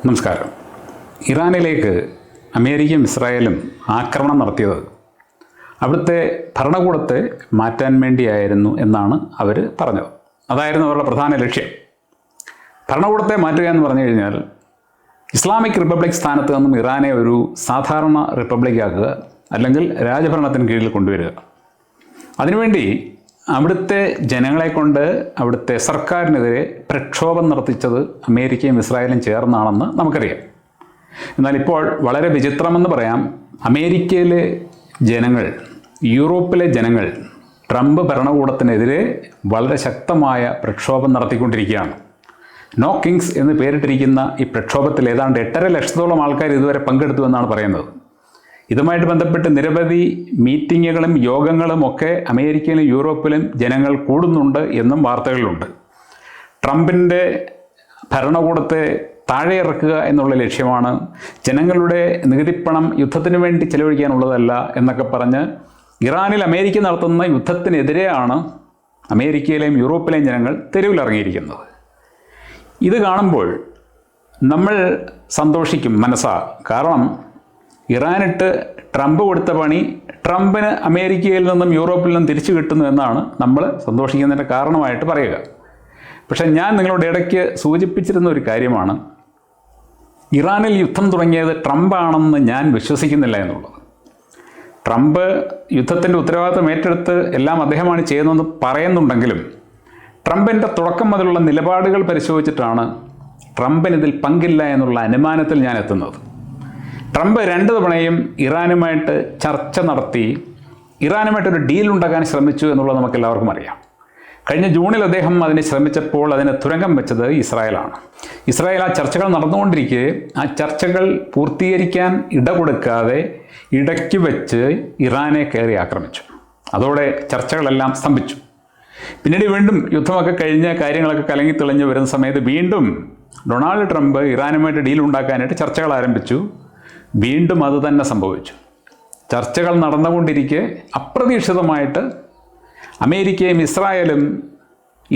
നമസ്കാരം. ഇറാനിലേക്ക് അമേരിക്കയും ഇസ്രായേലും ആക്രമണം നടത്തിയത് അവിടുത്തെ ഭരണകൂടത്തെ മാറ്റാൻ വേണ്ടിയായിരുന്നു എന്നാണ് അവർ പറഞ്ഞത്. അതായിരുന്നു അവരുടെ പ്രധാന ലക്ഷ്യം. ഭരണകൂടത്തെ മാറ്റുക എന്ന് പറഞ്ഞു കഴിഞ്ഞാൽ ഇസ്ലാമിക് റിപ്പബ്ലിക് സ്ഥാനത്ത് നിന്നും ഇറാനെ ഒരു സാധാരണ റിപ്പബ്ലിക്കാക്കുക, അല്ലെങ്കിൽ രാജഭരണത്തിന് കീഴിൽ കൊണ്ടുവരിക. അതിനുവേണ്ടി അവിടുത്തെ ജനങ്ങളെ കൊണ്ട് അവിടുത്തെ സർക്കാരിനെതിരെ പ്രക്ഷോഭം നടത്തിച്ചത് അമേരിക്കയും ഇസ്രായേലും ചേർന്നാണെന്ന് നമുക്കറിയാം. എന്നാൽ ഇപ്പോൾ വളരെ വിചിത്രമെന്ന് പറയാം, അമേരിക്കയിലെ ജനങ്ങൾ, യൂറോപ്പിലെ ജനങ്ങൾ ട്രംപ് ഭരണകൂടത്തിനെതിരെ വളരെ ശക്തമായ പ്രക്ഷോഭം നടത്തിക്കൊണ്ടിരിക്കുകയാണ്. നോ കിങ്സ് എന്ന് പേരിട്ടിരിക്കുന്ന ഈ പ്രക്ഷോഭത്തിൽ ഏതാണ്ട് 8.5 ലക്ഷത്തോളം ആൾക്കാർ ഇതുവരെ പങ്കെടുത്തു എന്നാണ് പറയുന്നത്. ഇതുമായിട്ട് ബന്ധപ്പെട്ട് നിരവധി മീറ്റിങ്ങുകളും യോഗങ്ങളും ഒക്കെ അമേരിക്കയിലും യൂറോപ്പിലും ജനങ്ങൾ കൂടുന്നുണ്ട് എന്നും വാർത്തകളുണ്ട്. ട്രംപിൻ്റെ ഭരണകൂടത്തെ താഴെ ഇറക്കുക എന്നുള്ള ലക്ഷ്യമാണ്, ജനങ്ങളുടെ നികുതിപ്പണം യുദ്ധത്തിന് വേണ്ടി ചെലവഴിക്കാനുള്ളതല്ല എന്നൊക്കെ പറഞ്ഞ് ഇറാനിൽ അമേരിക്ക നടത്തുന്ന യുദ്ധത്തിനെതിരെയാണ് അമേരിക്കയിലെയും യൂറോപ്പിലെയും ജനങ്ങൾ തെരുവിലിറങ്ങിയിരിക്കുന്നത്. ഇത് കാണുമ്പോൾ നമ്മൾ സന്തോഷിക്കും മനസ്സാ. കാരണം ഇറാനിട്ട് ട്രംപ് കൊടുത്ത പണി ട്രംപിന് അമേരിക്കയിൽ നിന്നും യൂറോപ്പിൽ നിന്നും തിരിച്ചു കിട്ടുന്നു എന്നാണ് നമ്മൾ സന്തോഷിക്കുന്നതിൻ്റെ കാരണമായിട്ട് പറയുക. പക്ഷേ ഞാൻ നിങ്ങളുടെ ഇടയ്ക്ക് സൂചിപ്പിച്ചിരുന്ന ഒരു കാര്യമാണ്, ഇറാനിൽ യുദ്ധം തുടങ്ങിയത് ട്രംപാണെന്ന് ഞാൻ വിശ്വസിക്കുന്നില്ല എന്നുള്ളത്. ട്രംപ് യുദ്ധത്തിൻ്റെ ഉത്തരവാദിത്വം ഏറ്റെടുത്ത് എല്ലാം അദ്ദേഹമാണ് ചെയ്യുന്നതെന്ന് പറയുന്നുണ്ടെങ്കിലും ട്രംപിൻ്റെ തുടക്കം മുതലുള്ള നിലപാടുകൾ പരിശോധിച്ചിട്ടാണ് ട്രംപിനിതിൽ പങ്കില്ല എന്നുള്ള അനുമാനത്തിൽ ഞാൻ എത്തുന്നത്. ട്രംപ് 2 തവണയും ഇറാനുമായിട്ട് ചർച്ച നടത്തി ഇറാനുമായിട്ടൊരു ഡീൽ ഉണ്ടാക്കാൻ ശ്രമിച്ചു എന്നുള്ളത് നമുക്കെല്ലാവർക്കും അറിയാം. കഴിഞ്ഞ ജൂണിൽ അദ്ദേഹം അതിന് ശ്രമിച്ചപ്പോൾ അതിന് തുരങ്കം വെച്ചത് ഇസ്രായേലാണ്. ഇസ്രായേൽ ആ ചർച്ചകൾ നടന്നുകൊണ്ടിരിക്കെ ആ ചർച്ചകൾ പൂർത്തീകരിക്കാൻ ഇട കൊടുക്കാതെ ഇടയ്ക്ക് വെച്ച് ഇറാനെ കയറി ആക്രമിച്ചു. അതോടെ ചർച്ചകളെല്ലാം സ്തംഭിച്ചു. പിന്നീട് വീണ്ടും യുദ്ധമൊക്കെ കഴിഞ്ഞ് കാര്യങ്ങളൊക്കെ കലങ്ങി തെളിഞ്ഞ് വരുന്ന സമയത്ത് വീണ്ടും ഡൊണാൾഡ് ട്രംപ് ഇറാനുമായിട്ട് ഡീൽ ഉണ്ടാക്കാനായിട്ട് ചർച്ചകൾ ആരംഭിച്ചു. വീണ്ടും അത് തന്നെ സംഭവിച്ചു. ചർച്ചകൾ നടന്നുകൊണ്ടിരിക്കെ അപ്രതീക്ഷിതമായിട്ട് അമേരിക്കയും ഇസ്രായേലും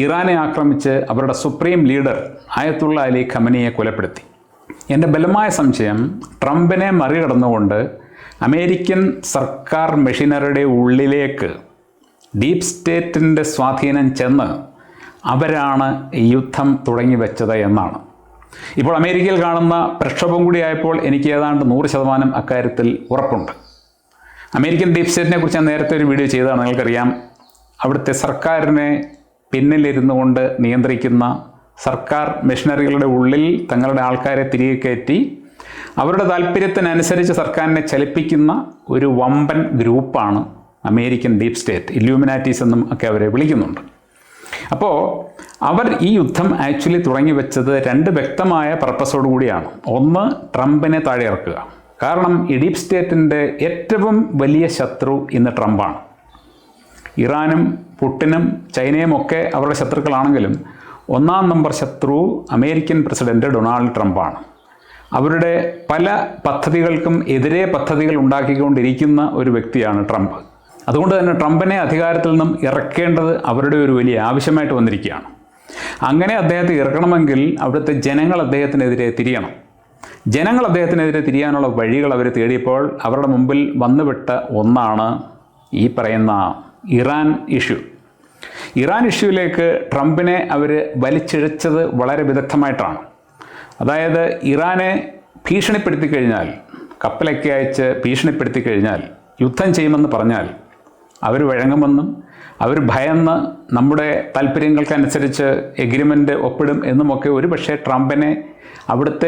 ഇറാനെ ആക്രമിച്ച് അവരുടെ സുപ്രീം ലീഡർ ആയത്തുള്ള അലി ഖമനിയെ കൊലപ്പെടുത്തി. എൻ്റെ ബലമായ സംശയം, ട്രംപിനെ മറികടന്നുകൊണ്ട് അമേരിക്കൻ സർക്കാർ മെഷീനറിയുടെ ഉള്ളിലേക്ക് ഡീപ് സ്റ്റേറ്റിൻ്റെ സ്വാധീനം ചെന്ന് അവരാണ് ഈ യുദ്ധം തുടങ്ങി വെച്ചത് എന്നാണ്. ഇപ്പോൾ അമേരിക്കയിൽ കാണുന്ന പ്രക്ഷോഭം കൂടിയായപ്പോൾ എനിക്ക് ഏതാണ്ട് 100% അക്കാര്യത്തിൽ ഉറപ്പുണ്ട്. അമേരിക്കൻ ഡീപ് സ്റ്റേറ്റിനെ കുറിച്ച് ഞാൻ നേരത്തെ ഒരു വീഡിയോ ചെയ്തതാണ്, നിങ്ങൾക്കറിയാം. അവിടുത്തെ സർക്കാരിനെ പിന്നിലിരുന്നു കൊണ്ട് നിയന്ത്രിക്കുന്ന സർക്കാർ മെഷീനറികളുടെ ഉള്ളിൽ തങ്ങളുടെ ആൾക്കാരെ തിരികെ കയറ്റി അവരുടെ താല്പര്യത്തിനനുസരിച്ച് സർക്കാരിനെ ചലിപ്പിക്കുന്ന ഒരു വമ്പൻ ഗ്രൂപ്പാണ് അമേരിക്കൻ ഡീപ് സ്റ്റേറ്റ്. ഇല്യൂമിനാറ്റീസ് എന്നും ഒക്കെ അവരെ വിളിക്കുന്നുണ്ട്. അപ്പോൾ അവർ ഈ യുദ്ധം ആക്ച്വലി തുടങ്ങി വെച്ചത് 2 വ്യക്തമായ പർപ്പസോടു കൂടിയാണ്. ഒന്ന്, ട്രംപിനെ താഴെ ഇറക്കുക. കാരണം ഈ ഡീപ് സ്റ്റേറ്റിൻ്റെ ഏറ്റവും വലിയ ശത്രു ഇന്ന് ട്രംപാണ്. ഇറാനും പുട്ടിനും ചൈനയും ഒക്കെ അവരുടെ ശത്രുക്കളാണെങ്കിലും 1-ാം നമ്പർ ശത്രു അമേരിക്കൻ പ്രസിഡന്റ് ഡൊണാൾഡ് ട്രംപാണ്. അവരുടെ പല പദ്ധതികൾക്കും എതിരെ പദ്ധതികൾ ഉണ്ടാക്കിക്കൊണ്ടിരിക്കുന്ന ഒരു വ്യക്തിയാണ് ട്രംപ്. അതുകൊണ്ട് തന്നെ ട്രംപിനെ അധികാരത്തിൽ നിന്നും ഇറക്കേണ്ടത് അവരുടെ ഒരു വലിയ ആവശ്യമായിട്ട് വന്നിരിക്കുകയാണ്. അങ്ങനെ അദ്ദേഹത്തെ ഇറക്കണമെങ്കിൽ അവിടുത്തെ ജനങ്ങൾ അദ്ദേഹത്തിനെതിരെ തിരിയണം. ജനങ്ങൾ അദ്ദേഹത്തിനെതിരെ തിരിയാനുള്ള വഴികൾ അവർ തേടിയപ്പോൾ അവരുടെ മുമ്പിൽ വന്നുവിട്ട ഒന്നാണ് ഈ പറയുന്ന ഇറാൻ ഇഷ്യൂ. ഇറാൻ ഇഷ്യൂവിലേക്ക് ട്രംപിനെ അവർ വലിച്ചിഴച്ചത് വളരെ വിദഗ്ധമായിട്ടാണ്. അതായത് ഇറാനെ ഭീഷണിപ്പെടുത്തി കഴിഞ്ഞാൽ, കപ്പലൊക്കെ അയച്ച് ഭീഷണിപ്പെടുത്തി കഴിഞ്ഞാൽ, യുദ്ധം ചെയ്യുമെന്ന് പറഞ്ഞാൽ അവർ വഴങ്ങുമെന്നും അവർ ഭയന്ന് നമ്മുടെ താല്പര്യങ്ങൾക്കനുസരിച്ച് എഗ്രിമെൻ്റ് ഒപ്പിടും എന്നുമൊക്കെ ഒരുപക്ഷെ ട്രംപിനെ അവിടുത്തെ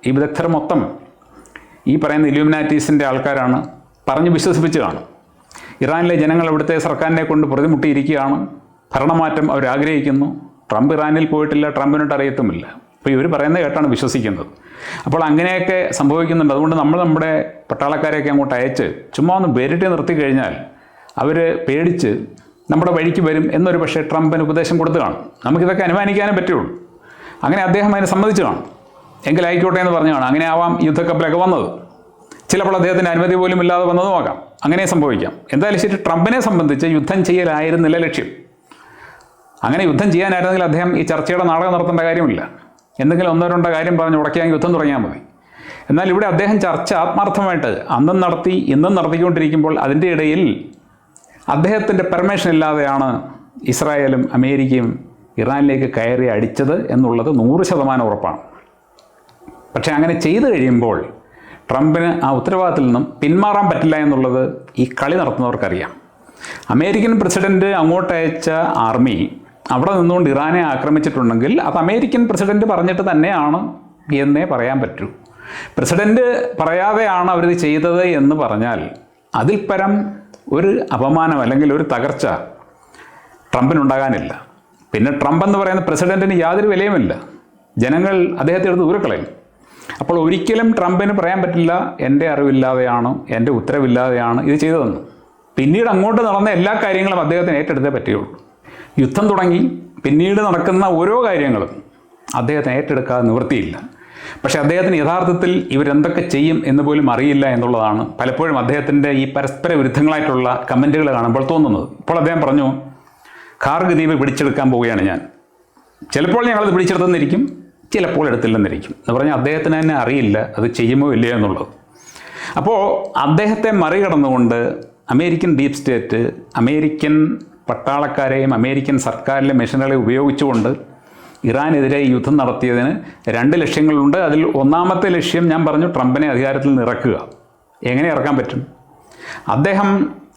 ഈ വിദഗ്ധർ മൊത്തം ഈ പറയുന്ന ഇല്യൂമിനാറ്റീസിൻ്റെ ആൾക്കാരാണ് പറഞ്ഞ് വിശ്വസിപ്പിച്ച് കാണും. ഇറാനിലെ ജനങ്ങൾ അവിടുത്തെ സർക്കാരിനെ കൊണ്ട് പ്രതിമുട്ടിയിരിക്കുകയാണ്. ഭരണമാറ്റം അവർ ആഗ്രഹിക്കുന്നു. ട്രംപ് ഇറാനിൽ പോയിട്ടില്ല, ട്രംപിനോട്ട് അറിയത്തുമില്ല. അപ്പോൾ ഇവർ പറയുന്നത് കേട്ടാണ് വിശ്വസിക്കുന്നത്. അപ്പോൾ അങ്ങനെയൊക്കെ സംഭവിക്കുന്നുണ്ട്. അതുകൊണ്ട് നമ്മൾ നമ്മുടെ പട്ടാളക്കാരെയൊക്കെ അങ്ങോട്ട് അയച്ച് ചുമ്മാ ഒന്ന് പേരിട്ട് നിർത്തി കഴിഞ്ഞാൽ അവർ പേടിച്ച് നമ്മുടെ വഴിക്ക് വരും എന്നൊരു പക്ഷേ ട്രംപിന് ഉപദേശം കൊടുത്തു കാണും. നമുക്കിതൊക്കെ അനുമാനിക്കാനേ പറ്റുള്ളൂ. അങ്ങനെ അദ്ദേഹം അതിനെ സമ്മതിച്ചു കാണും. എങ്കിലായിക്കോട്ടെ എന്ന് പറഞ്ഞാണ് അങ്ങനെ ആവാം യുദ്ധക്കപ്പലൊക്കെ വന്നത്. ചിലപ്പോൾ അദ്ദേഹത്തിൻ്റെ അനുമതി പോലും ഇല്ലാതെ വന്നതുമാകാം. അങ്ങനെ സംഭവിക്കാം. എന്തായാലും ശരി, ട്രംപിനെ സംബന്ധിച്ച് യുദ്ധം ചെയ്യലായിരുന്നില്ല ലക്ഷ്യം. അങ്ങനെ യുദ്ധം ചെയ്യാനായിരുന്നെങ്കിൽ അദ്ദേഹം ഈ ചർച്ചയുടെ നാടകം നടത്തേണ്ട കാര്യമില്ല. എന്തെങ്കിലും ഒന്നോ രണ്ടോ കാര്യം പറഞ്ഞ് ഉടക്കിയാൽ യുദ്ധം തുടങ്ങിയാൽ മതി. എന്നാൽ ഇവിടെ അദ്ദേഹം ചർച്ച ആത്മാർത്ഥമായിട്ട് അന്നും നടത്തി ഇന്നും നടത്തിക്കൊണ്ടിരിക്കുമ്പോൾ അതിൻ്റെ ഇടയിൽ അദ്ദേഹത്തിൻ്റെ പെർമിഷൻ ഇല്ലാതെയാണ് ഇസ്രായേലും അമേരിക്കയും ഇറാനിലേക്ക് കയറി അടിച്ചത് എന്നുള്ളത് 100% ഉറപ്പാണ്. പക്ഷേ അങ്ങനെ ചെയ്തു കഴിയുമ്പോൾ ട്രംപിന് ആ ഉത്തരവാദിത്തത്തിൽ നിന്നും പിന്മാറാൻ പറ്റില്ല എന്നുള്ളത് ഈ കളി നടത്തുന്നവർക്കറിയാം. അമേരിക്കൻ പ്രസിഡൻറ്റ് അങ്ങോട്ട് അയച്ച ആർമി അവിടെ നിന്നുകൊണ്ട് ഇറാനെ ആക്രമിച്ചിട്ടുണ്ടെങ്കിൽ അത് അമേരിക്കൻ പ്രസിഡൻറ്റ് പറഞ്ഞിട്ട് തന്നെയാണ് എന്നേ പറയാൻ പറ്റൂ. പ്രസിഡൻറ്റ് പറയാതെയാണ് അവരിത് ചെയ്തത് എന്ന് പറഞ്ഞാൽ അതിൽ പരം ഒരു അപമാനം അല്ലെങ്കിൽ ഒരു തകർച്ച ട്രംപിനുണ്ടാകാനില്ല. പിന്നെ ട്രംപ് എന്ന് പറയുന്ന പ്രസിഡൻറ്റിന് യാതൊരു വിലയുമില്ല. ജനങ്ങൾ അദ്ദേഹത്തെ എടുത്ത് ദൂരക്കളയും. അപ്പോൾ ഒരിക്കലും ട്രംപിന് പറയാൻ പറ്റില്ല എൻ്റെ അറിവില്ലാതെയാണ്, എൻ്റെ ഉത്തരവില്ലാതെയാണ് ഇത് ചെയ്തതെന്ന്. പിന്നീട് അങ്ങോട്ട് നടന്ന എല്ലാ കാര്യങ്ങളും അദ്ദേഹത്തിന് ഏറ്റെടുത്തേ പറ്റുകയുള്ളൂ. യുദ്ധം തുടങ്ങി പിന്നീട് നടക്കുന്ന ഓരോ കാര്യങ്ങളും അദ്ദേഹത്തിന് ഏറ്റെടുക്കാതെ നിവൃത്തിയില്ല. പക്ഷേ അദ്ദേഹത്തിന് യഥാർത്ഥത്തിൽ ഇവരെന്തൊക്കെ ചെയ്യും എന്ന് പോലും അറിയില്ല എന്നുള്ളതാണ് പലപ്പോഴും അദ്ദേഹത്തിൻ്റെ ഈ പരസ്പര വിരുദ്ധങ്ങളായിട്ടുള്ള കമൻറ്റുകൾ കാണുമ്പോൾ തോന്നുന്നത്. ഇപ്പോൾ അദ്ദേഹം പറഞ്ഞു, ഖാർഗ് ദ്വീപ് പിടിച്ചെടുക്കാൻ പോവുകയാണ് ഞാൻ, ചിലപ്പോൾ ഞങ്ങളത് പിടിച്ചെടുത്തെന്നിരിക്കും, ചിലപ്പോൾ എടുത്തില്ലെന്നിരിക്കും എന്ന് പറഞ്ഞാൽ അദ്ദേഹത്തിന് തന്നെ അറിയില്ല അത് ചെയ്യുമോ ഇല്ലയോ എന്നുള്ളത്. അപ്പോൾ അദ്ദേഹത്തെ മറികടന്നുകൊണ്ട് അമേരിക്കൻ ഡീപ് സ്റ്റേറ്റ് അമേരിക്കൻ പട്ടാളക്കാരെയും അമേരിക്കൻ സർക്കാരിലെ മെഷീനുകളെ ഉപയോഗിച്ചുകൊണ്ട് ഇറാനെതിരെ യുദ്ധം നടത്തിയതിന് 2 ലക്ഷ്യങ്ങളുണ്ട്. അതിൽ ഒന്നാമത്തെ ലക്ഷ്യം ഞാൻ പറഞ്ഞു, ട്രംപിനെ അധികാരത്തിൽ നിന്ന് ഇറക്കുക. എങ്ങനെ ഇറക്കാൻ പറ്റും? അദ്ദേഹം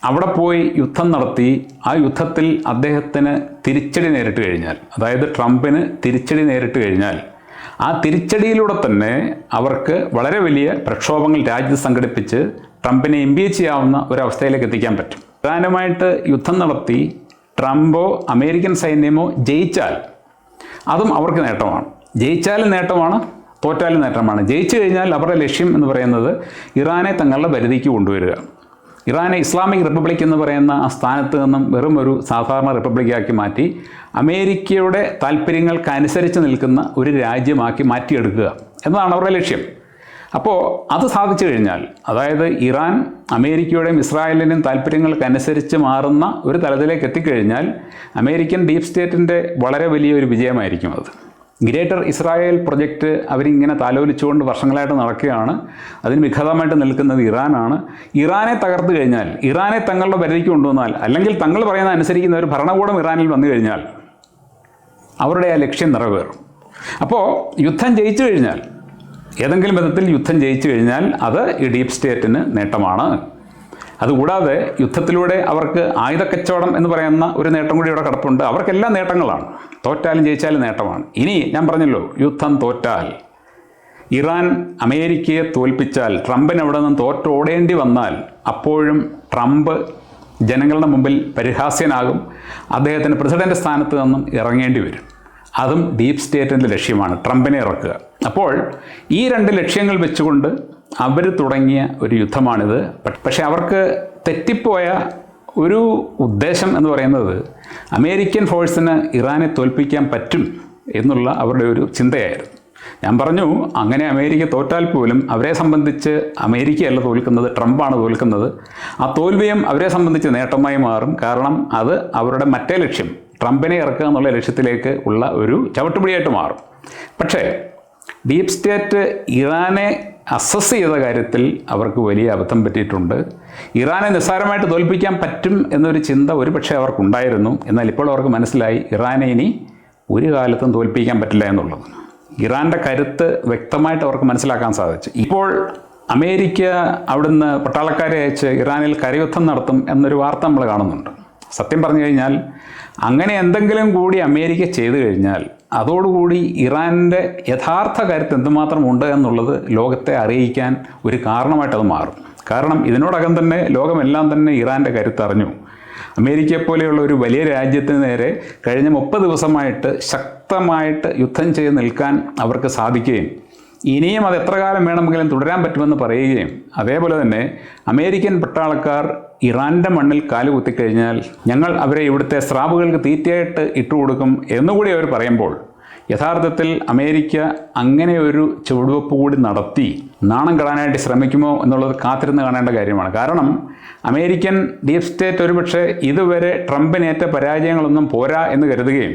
അവിടെ പോയി യുദ്ധം നടത്തി ആ യുദ്ധത്തിൽ അദ്ദേഹത്തിന് തിരിച്ചടി നേരിട്ട് കഴിഞ്ഞാൽ, അതായത് ട്രംപിന് തിരിച്ചടി നേരിട്ട് കഴിഞ്ഞാൽ ആ തിരിച്ചടിയിലൂടെ തന്നെ അവർക്ക് വളരെ വലിയ പ്രക്ഷോഭങ്ങൾ രാജ്യത്ത് സംഘടിപ്പിച്ച് ട്രംപിനെ ഇംപീച്ച് ചെയ്യാവുന്ന ഒരവസ്ഥയിലേക്ക് എത്തിക്കാൻ പറ്റും. ഇറാനുമായിട്ട് യുദ്ധം നടത്തി ട്രംപോ അമേരിക്കൻ സൈന്യമോ ജയിച്ചാൽ അതും അവർക്ക് നേട്ടമാണ്. ജയിച്ചാലും നേട്ടമാണ്, തോറ്റാലും നേട്ടമാണ്. ജയിച്ചു കഴിഞ്ഞാൽ അവരുടെ ലക്ഷ്യം എന്ന് പറയുന്നത് ഇറാനെ തങ്ങളുടെ പരിധിക്ക് കൊണ്ടുവരിക, ഇറാനെ ഇസ്ലാമിക് റിപ്പബ്ലിക് എന്ന് പറയുന്ന ആ സ്ഥാനത്ത് നിന്നും വെറും ഒരു സാധാരണ റിപ്പബ്ലിക്കാക്കി മാറ്റി അമേരിക്കയുടെ താല്പര്യങ്ങൾക്കനുസരിച്ച് നിൽക്കുന്ന ഒരു രാജ്യമാക്കി മാറ്റിയെടുക്കുക എന്നതാണ് അവരുടെ ലക്ഷ്യം. അപ്പോൾ അത് സാധിച്ചു കഴിഞ്ഞാൽ, അതായത് ഇറാൻ അമേരിക്കയുടെയും ഇസ്രായേലിൻ്റെയും താല്പര്യങ്ങൾക്കനുസരിച്ച് മാറുന്ന ഒരു തലത്തിലേക്ക് എത്തിക്കഴിഞ്ഞാൽ അമേരിക്കൻ ഡീപ് സ്റ്റേറ്റിൻ്റെ വളരെ വലിയൊരു വിജയമായിരിക്കും അത്. ഗ്രേറ്റർ ഇസ്രായേൽ പ്രൊജക്റ്റ് അവരിങ്ങനെ താലോലിച്ചുകൊണ്ട് വർഷങ്ങളായിട്ട് നടക്കുകയാണ്. അതിന് വിഘാതമായിട്ട് നിൽക്കുന്നത് ഇറാനാണ്. ഇറാനെ തകർത്ത് കഴിഞ്ഞാൽ, ഇറാനെ തങ്ങളുടെ പരിധിക്ക് കൊണ്ടുവന്നാൽ, അല്ലെങ്കിൽ തങ്ങൾ പറയുന്ന അനുസരിക്കുന്ന ഒരു ഭരണകൂടം ഇറാനിൽ വന്നു കഴിഞ്ഞാൽ അവരുടെ ആ ലക്ഷ്യം നിറവേറും. അപ്പോൾ യുദ്ധം ജയിച്ചു കഴിഞ്ഞാൽ, ഏതെങ്കിലും വിധത്തിൽ യുദ്ധം ജയിച്ചു കഴിഞ്ഞാൽ അത് ഈ ഡീപ് സ്റ്റേറ്റിന് നേട്ടമാണ്. അതുകൂടാതെ യുദ്ധത്തിലൂടെ അവർക്ക് ആയുധക്കച്ചവടം എന്ന് പറയുന്ന ഒരു നേട്ടം കൂടി ഇവിടെ കിടപ്പുണ്ട്. അവർക്കെല്ലാം നേട്ടങ്ങളാണ്. തോറ്റാലും ജയിച്ചാലും നേട്ടമാണ്. ഇനി ഞാൻ പറഞ്ഞല്ലോ, യുദ്ധം തോറ്റാൽ, ഇറാൻ അമേരിക്കയെ തോൽപ്പിച്ചാൽ, ട്രംപിന് അവിടെ നിന്ന് തോറ്റോടേണ്ടി വന്നാൽ അപ്പോഴും ട്രംപ് ജനങ്ങളുടെ മുമ്പിൽ പരിഹാസ്യനാകും. അദ്ദേഹത്തിന് പ്രസിഡൻ്റ് സ്ഥാനത്ത് നിന്നും ഇറങ്ങേണ്ടി വരും. അതും ഡീപ് സ്റ്റേറ്റിൻ്റെ ലക്ഷ്യമാണ്, ട്രംപിനെ ഇറക്കുക. അപ്പോൾ ഈ 2 ലക്ഷ്യങ്ങൾ വെച്ചുകൊണ്ട് അവർ തുടങ്ങിയ ഒരു യുദ്ധമാണിത്. പക്ഷേ അവർക്ക് തെറ്റിപ്പോയ ഒരു ഉദ്ദേശം എന്ന് പറയുന്നത് അമേരിക്കൻ ഫോഴ്സിന് ഇറാനെ തോൽപ്പിക്കാൻ പറ്റും എന്നുള്ള അവരുടെ ഒരു ചിന്തയായിരുന്നു. ഞാൻ പറഞ്ഞു, അങ്ങനെ അമേരിക്ക തോറ്റാൽ പോലും അവരെ സംബന്ധിച്ച് അമേരിക്കയല്ല തോൽക്കുന്നത്, ട്രംപാണ് തോൽക്കുന്നത്. ആ തോൽവിയും അവരെ സംബന്ധിച്ച് നേട്ടമായി മാറും. കാരണം അത് അവരുടെ മറ്റേ ലക്ഷ്യം, ട്രംപിനെ ഇറക്കുക എന്നുള്ള ലക്ഷ്യത്തിലേക്ക് ഉള്ള ഒരു ചവിട്ടുപിടിയായിട്ട് മാറും. പക്ഷേ ഡീപ് സ്റ്റേറ്റ് ഇറാനെ അസസ് ചെയ്ത കാര്യത്തിൽ അവർക്ക് വലിയ അബദ്ധം പറ്റിയിട്ടുണ്ട്. ഇറാനെ നിസ്സാരമായിട്ട് തോൽപ്പിക്കാൻ പറ്റും എന്നൊരു ചിന്ത ഒരുപക്ഷെ അവർക്കുണ്ടായിരുന്നു. എന്നാൽ ഇപ്പോൾ അവർക്ക് മനസ്സിലായി ഇറാനെ ഇനി ഒരു കാലത്തും തോൽപ്പിക്കാൻ പറ്റില്ല എന്നുള്ളത്. ഇറാൻ്റെ കരുത്ത് വ്യക്തമായിട്ട് അവർക്ക് മനസ്സിലാക്കാൻ സാധിച്ചു. ഇപ്പോൾ അമേരിക്ക അവിടുന്ന് പട്ടാളക്കാരെ അയച്ച് ഇറാനിൽ കരയുദ്ധം നടത്തും എന്നൊരു വാർത്ത നമ്മൾ കാണുന്നുണ്ട്. സത്യം പറഞ്ഞു കഴിഞ്ഞാൽ അങ്ങനെ എന്തെങ്കിലും കൂടി അമേരിക്ക ചെയ്തു കഴിഞ്ഞാൽ അതോടുകൂടി ഇറാൻ്റെ യഥാർത്ഥ കരുത്ത് എന്തുമാത്രം ഉണ്ട് എന്നുള്ളത് ലോകത്തെ അറിയിക്കാൻ ഒരു കാരണമായിട്ടത് മാറും. കാരണം ഇതിനോടകം തന്നെ ലോകമെല്ലാം തന്നെ ഇറാൻ്റെ കരുത്തറിഞ്ഞു. അമേരിക്കയെ പോലെയുള്ള ഒരു വലിയ രാജ്യത്തിന് നേരെ കഴിഞ്ഞ 30 ദിവസമായിട്ട് ശക്തമായിട്ട് യുദ്ധം ചെയ്ത് നിൽക്കാൻ അവർക്ക് സാധിക്കുകയും ഇനിയും അത് എത്ര കാലം വേണമെങ്കിലും തുടരാൻ പറ്റുമെന്ന് പറയുകയും, അതേപോലെ തന്നെ അമേരിക്കൻ പട്ടാളക്കാർ ഇറാൻ്റെ മണ്ണിൽ കാലുകുത്തിക്കഴിഞ്ഞാൽ ഞങ്ങൾ അവരെ ഇവിടുത്തെ സ്രാവുകൾക്ക് തീറ്റയായിട്ട് ഇട്ടുകൊടുക്കും എന്നുകൂടി അവർ പറയുമ്പോൾ യഥാർത്ഥത്തിൽ അമേരിക്ക അങ്ങനെ ഒരു ചുവടുവെപ്പ് കൂടി നടത്തി നാണം കെടാനായിട്ട് ശ്രമിക്കുമോ എന്നുള്ളത് കാത്തിരുന്ന് കാണേണ്ട കാര്യമാണ്. കാരണം അമേരിക്കൻ ഡീപ് സ്റ്റേറ്റ് ഒരുപക്ഷെ ഇതുവരെ ട്രംപിനേറ്റ പരാജയങ്ങളൊന്നും പോരാ എന്ന് കരുതുകയും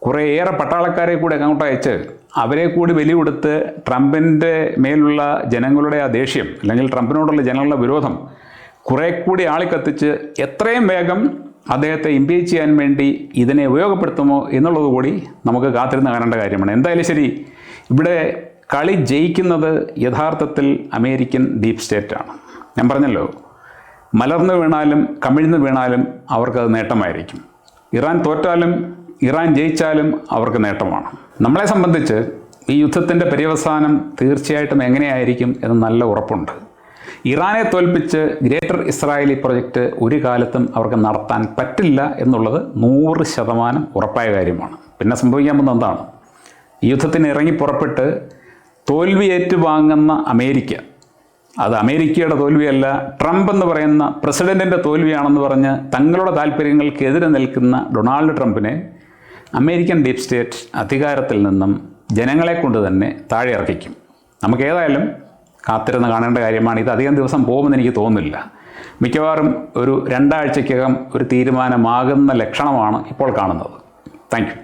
കുറേയേറെ പട്ടാളക്കാരെ കൂടെ അങ്ങോട്ട് അയച്ച് അവരെ കൂടി ബലി കൊടുത്ത് ട്രംപിൻ്റെ മേലുള്ള ജനങ്ങളുടെ ആ ദേഷ്യം അല്ലെങ്കിൽ ട്രംപിനോടുള്ള ജനങ്ങളുടെ വിരോധം കുറേ കൂടി ആളിക്കത്തിച്ച് എത്രയും വേഗം അദ്ദേഹത്തെ ഇംപീച്ച് ചെയ്യാൻ വേണ്ടി ഇതിനെ ഉപയോഗപ്പെടുത്തുമോ എന്നുള്ളത് കൂടി നമുക്ക് കാത്തിരുന്ന് കാണേണ്ട കാര്യമാണ്. എന്തായാലും ശരി, ഇവിടെ കളി ജയിക്കുന്നത് യഥാർത്ഥത്തിൽ അമേരിക്കൻ ഡീപ്പ് സ്റ്റേറ്റാണ്. ഞാൻ പറഞ്ഞല്ലോ, മലർന്നു വീണാലും കമിഴ്ന്നു വീണാലും അവർക്കത് നേട്ടമായിരിക്കും. ഇറാൻ തോറ്റാലും ഇറാൻ ജയിച്ചാലും അവർക്ക് നേട്ടമാണ്. നമ്മളെ സംബന്ധിച്ച് ഈ യുദ്ധത്തിൻ്റെ പര്യവസാനം തീർച്ചയായിട്ടും എങ്ങനെയായിരിക്കും എന്ന് നല്ല ഉറപ്പുണ്ട്. ഇറാനെ തോൽപ്പിച്ച് ഗ്രേറ്റർ ഇസ്രായേലി പ്രൊജക്റ്റ് ഒരു കാലത്തും അവർക്ക് നടത്താൻ പറ്റില്ല എന്നുള്ളത് 100% ഉറപ്പായ കാര്യമാണ്. പിന്നെ സംഭവിക്കാൻ പോകുന്നത് എന്താണ്? ഈ യുദ്ധത്തിന് ഇറങ്ങി പുറപ്പെട്ട് തോൽവി ഏറ്റുവാങ്ങുന്ന അമേരിക്ക, അത് അമേരിക്കയുടെ തോൽവിയല്ല, ട്രംപ് എന്ന് പറയുന്ന പ്രസിഡൻറ്റിൻ്റെ തോൽവിയാണെന്ന് പറഞ്ഞ് തങ്ങളുടെ താല്പര്യങ്ങൾക്കെതിരെ നിൽക്കുന്ന ഡൊണാൾഡ് ട്രംപിനെ അമേരിക്കൻ ഡീപ് സ്റ്റേറ്റ് അധികാരത്തിൽ നിന്നും ജനങ്ങളെ കൊണ്ട് തന്നെ താഴെ ഇറക്കിക്കും. നമുക്ക് ഏതായാലും കാത്തിരുന്ന് കാണേണ്ട കാര്യമാണ്. ഇത് അധികം ദിവസം പോകുമെന്ന് എനിക്ക് തോന്നുന്നില്ല. മിക്കവാറും ഒരു 2 ആഴ്ചയ്ക്കകം ഒരു തീരുമാനമാകുന്ന ലക്ഷണമാണ് ഇപ്പോൾ കാണുന്നത്. Thank you.